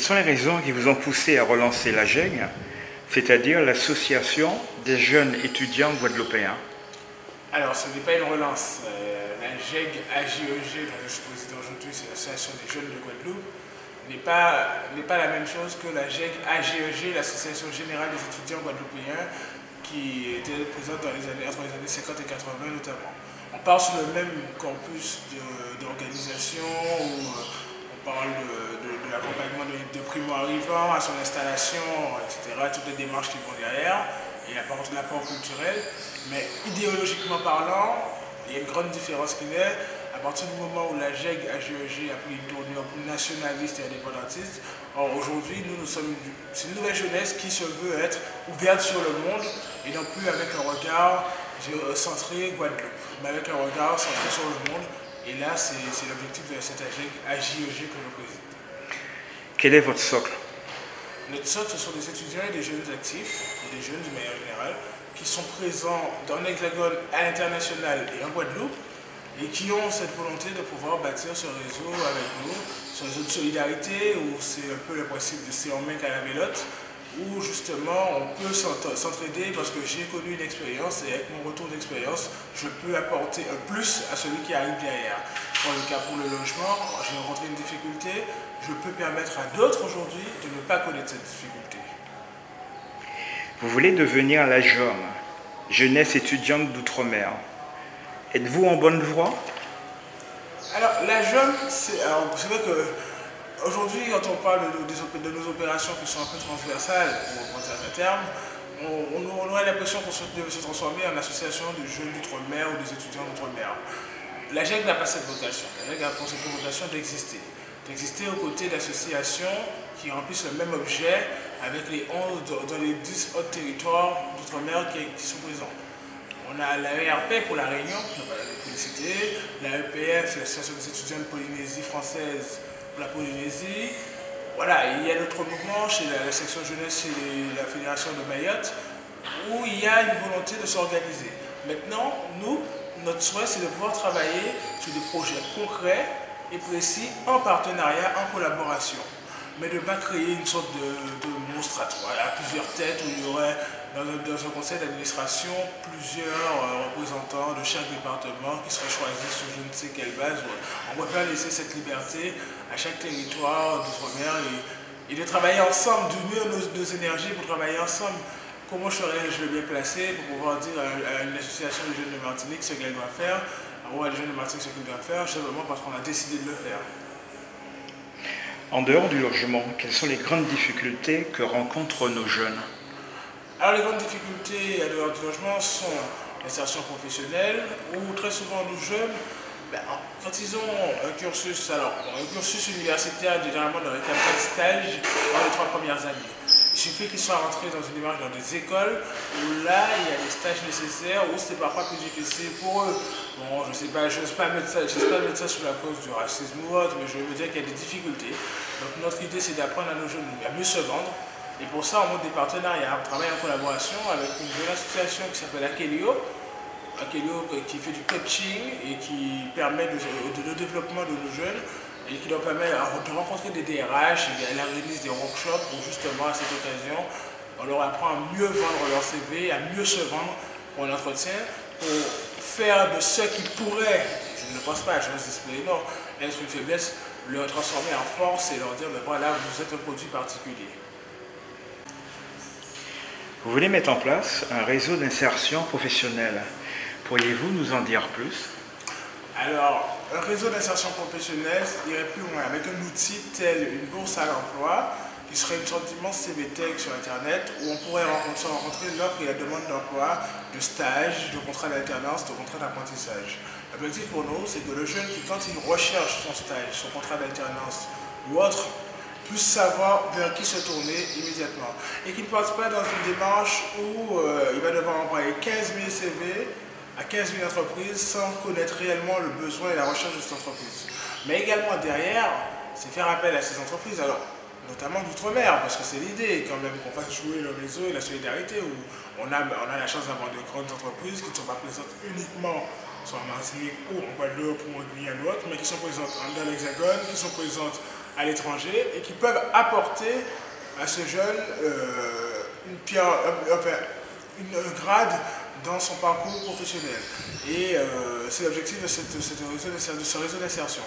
sont les raisons qui vous ont poussé à relancer la GEG, c'est-à-dire l'Association des jeunes étudiants guadeloupéens? Alors, ce n'est pas une relance. La GEG, AGEG, dont je suis président aujourd'hui, c'est l'Association des jeunes de Guadeloupe, n'est pas la même chose que la GEG, AGEG, l'Association générale des étudiants guadeloupéens, qui était présente entre les années 50 et 80 notamment. On parle sur le même campus d'organisation où on parle de l'accompagnement de primo-arrivants à son installation, etc., toutes les démarches qui vont derrière, et l'apport culturel. Mais idéologiquement parlant, il y a une grande différence qui naît à partir du moment où la GEG, AGEG a pris une tournure plus nationaliste et indépendantiste. Or aujourd'hui, c'est une nouvelle jeunesse qui se veut être ouverte sur le monde et non plus avec un regard centré Guadeloupe, mais avec un regard centré sur le monde. Et là, c'est l'objectif de cette AGEG que je préside. Quel est votre socle? Notre socle, ce sont des étudiants et des jeunes actifs, et des jeunes du manière générale, qui sont présents dans l'Hexagone, à l'international et en Guadeloupe, et qui ont cette volonté de pouvoir bâtir ce réseau avec nous, ce réseau de solidarité, où c'est un peu le principe de c'est en main qu'à la mélotte, où justement on peut s'entraider parce que j'ai connu une expérience et avec mon retour d'expérience, je peux apporter un plus à celui qui arrive derrière. Dans le cas pour le logement, j'ai rencontré une difficulté, je peux permettre à d'autres aujourd'hui de ne pas connaître cette difficulté. Vous voulez devenir la JOM, Jeunesse étudiante d'Outre-mer. Êtes-vous en bonne voie? Alors la JOM, c'est vrai que aujourd'hui, quand on parle de nos opérations qui sont un peu transversales ou à terme, on aurait l'impression qu'on devait se transformer en association de jeunes d'outre-mer ou des étudiants d'outre-mer. La GEG n'a pas cette vocation. La GEG a pour cette vocation d'exister. D'exister aux côtés d'associations qui remplissent le même objet avec les 11 dans les 10 autres territoires d'outre-mer qui sont présents. On a la ERP pour la Réunion, on va la publicité, la EPF, l'Association des étudiants de Polynésie française pour la Polynésie. Voilà, il y a d'autres mouvements chez la section jeunesse, chez la Fédération de Mayotte, où il y a une volonté de s'organiser. Maintenant, notre souhait, c'est de pouvoir travailler sur des projets concrets et précis, en partenariat, en collaboration. Mais de ne pas créer une sorte de monstre à plusieurs têtes où il y aurait dans un conseil d'administration plusieurs représentants de chaque département qui seraient choisis sur je ne sais quelle base. On préfère laisser cette liberté à chaque territoire d'outre-mer et de travailler ensemble, d'unir nos énergies pour travailler ensemble. Comment serais-je le bien placé pour pouvoir dire à une association de jeunes de Martinique ce qu'elle doit faire, ou à des jeunes de Martinique ce qu'ils doivent faire, simplement parce qu'on a décidé de le faire. En dehors du logement, quelles sont les grandes difficultés que rencontrent nos jeunes? Alors les grandes difficultés à dehors du logement sont l'insertion professionnelle, où très souvent nos jeunes, quand ils ont un cursus universitaire, généralement ne réclament pas de stage dans les 3 premières années. Il suffit qu'ils soient rentrés dans une démarche dans des écoles où là, il y a des stages nécessaires, où c'est parfois plus difficile pour eux. Bon, je sais pas, je n'ose pas mettre ça sous la cause du racisme ou autre, mais je veux dire qu'il y a des difficultés. Donc notre idée, c'est d'apprendre à nos jeunes à mieux se vendre. Et pour ça, on monte des partenariats. On travaille en collaboration avec une jeune association qui s'appelle Akelio. Akelio qui fait du coaching et qui permet le développement de nos jeunes et qui leur permet de rencontrer des DRH et elle organise des workshops où justement à cette occasion, on leur apprend à mieux vendre leur CV, à mieux se vendre pour l'entretien, pour faire de ce qui pourrait, je ne pense pas, j'ose espérer non, être une faiblesse, leur transformer en force et leur dire, ben voilà, vous êtes un produit particulier. Vous voulez mettre en place un réseau d'insertion professionnelle. Pourriez-vous nous en dire plus? Alors, un réseau d'insertion professionnelle irait plus loin avec un outil tel une bourse à l'emploi qui serait une sorte d'immense CVTech sur Internet où on pourrait rencontrer l'offre et la demande d'emploi, de stage, de contrat d'alternance, de contrat d'apprentissage. L'objectif pour nous, c'est que le jeune qui, quand il recherche son stage, son contrat d'alternance ou autre, puisse savoir vers qui se tourner immédiatement. Et qu'il ne passe pas dans une démarche où il va devoir envoyer 15 000 CV à 15 000 entreprises sans connaître réellement le besoin et la recherche de cette entreprise. Mais également derrière, c'est faire appel à ces entreprises, alors notamment d'outre-mer, parce que c'est l'idée quand même qu'on fasse jouer le réseau et la solidarité, où on a la chance d'avoir de grandes entreprises qui ne sont pas présentes uniquement soit en Martinique ou en Guadeloupe ou en Guyane ou autre, mais qui sont présentes dans l'Hexagone, qui sont présentes à l'étranger et qui peuvent apporter à ce jeune une pierre, enfin, une grade dans son parcours professionnel. Et c'est l'objectif de ce réseau d'insertion.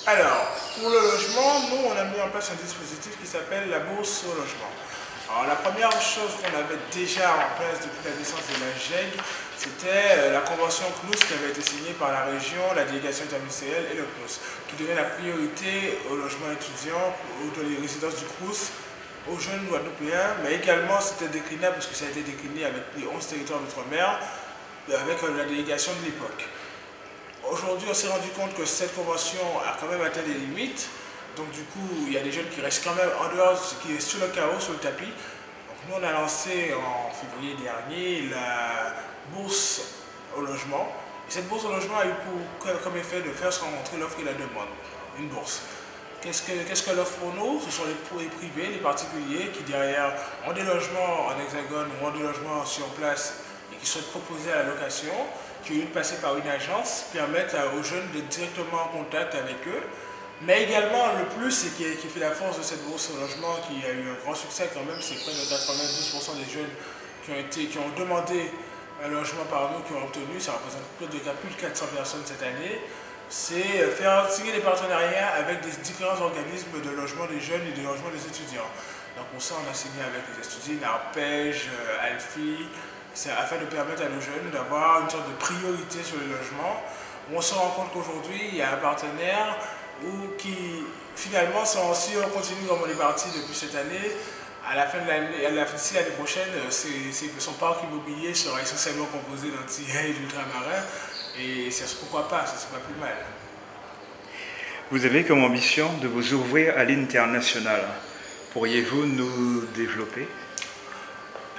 Alors, pour le logement, nous, on a mis en place un dispositif qui s'appelle la bourse au logement. Alors, la première chose qu'on avait déjà en place depuis la naissance de la GEG, c'était la convention CNUS qui avait été signée par la région, la délégation interministérielle et le CNUS, qui donnait la priorité au logement étudiant ou dans les résidences du CRUS aux jeunes Guadeloupéens, mais également c'était déclinable parce que ça a été décliné avec les 11 territoires d'outre-mer, avec la délégation de l'époque. Aujourd'hui, on s'est rendu compte que cette convention a quand même atteint des limites. Donc du coup, il y a des jeunes qui restent quand même en dehors, qui est sur le carreau, sur le tapis. Donc nous, on a lancé en février dernier la bourse au logement. Et cette bourse au logement a eu comme effet de faire se rencontrer l'offre et la demande. Une bourse. Qu'est-ce que l'offre pour nous? Ce sont les privés, les particuliers qui derrière ont des logements en hexagone ou ont des logements sur place et qui souhaitent proposer à la location, qui au lieu de passer par une agence, permettent aux jeunes d'être directement en contact avec eux. Mais également, le plus, et qui fait la force de cette bourse au logement, qui a eu un grand succès quand même, c'est près de 92% des jeunes qui ont demandé un logement par nous, qui ont obtenu, ça représente plus de 400 personnes cette année, c'est faire signer des partenariats avec des différents organismes de logement des jeunes et de logement des étudiants. Donc pour ça, on a signé avec les étudiants, Arpège, Alfi, afin de permettre à nos jeunes d'avoir une sorte de priorité sur le logement. On se rend compte qu'aujourd'hui, il y a un partenaire qui finalement sont aussi, on continue comme on est parti depuis cette année, à la fin de l'année, d'ici l'année prochaine, son parc immobilier sera essentiellement composé d'antillais et d'ultramarins, et pourquoi pas, ça c'est pas plus mal. Vous avez comme ambition de vous ouvrir à l'international. Pourriez-vous nous développer?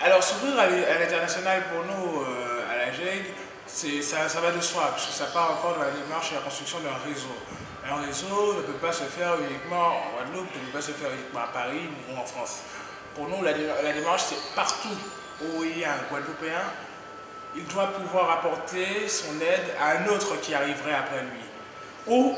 Alors s'ouvrir à l'international pour nous, à la GEG, ça va de soi, parce que ça part encore dans la démarche et la construction d'un réseau. Un réseau ne peut pas se faire uniquement en Guadeloupe, ne peut pas se faire uniquement à Paris ou en France. Pour nous, la démarche, c'est partout où il y a un Guadeloupéen, il doit pouvoir apporter son aide à un autre qui arriverait après lui. Ou,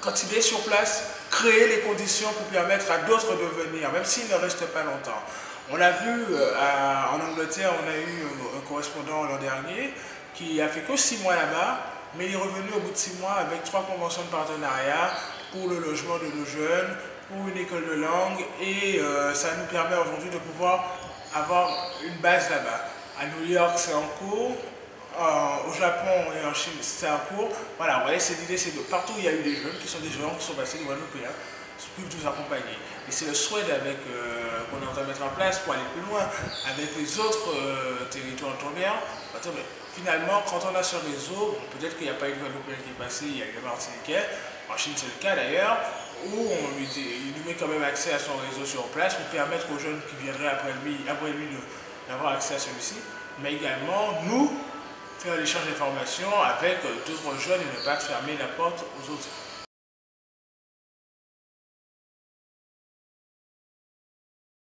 quand il est sur place, créer les conditions pour permettre à d'autres de venir, même s'il ne reste pas longtemps. On a vu, en Angleterre, on a eu un correspondant l'an dernier qui a fait que 6 mois là-bas, mais il est revenu au bout de 6 mois avec 3 conventions de partenariat pour le logement de nos jeunes, pour une école de langue, et ça nous permet aujourd'hui de pouvoir avoir une base là-bas. À New York, c'est en cours, au Japon et en Chine, c'est en cours. Voilà, vous voyez, cette idée, c'est de partout où il y a eu des jeunes qui sont des gens qui sont passés des Guadeloupéens, peuvent nous accompagner. Et c'est le souhait qu'on est en train de mettre en place pour aller plus loin avec les autres territoires outre-mer. Finalement, quand on a ce réseau, peut-être qu'il n'y a pas eu de Guadeloupéen qui est passé, il y a eu le Martiniquais, en Chine c'est le cas d'ailleurs, où il nous met quand même accès à son réseau sur place pour permettre aux jeunes qui viendraient après lui d'avoir accès à celui-ci, mais également nous faire l'échange d'informations avec d'autres jeunes et ne pas fermer la porte aux autres.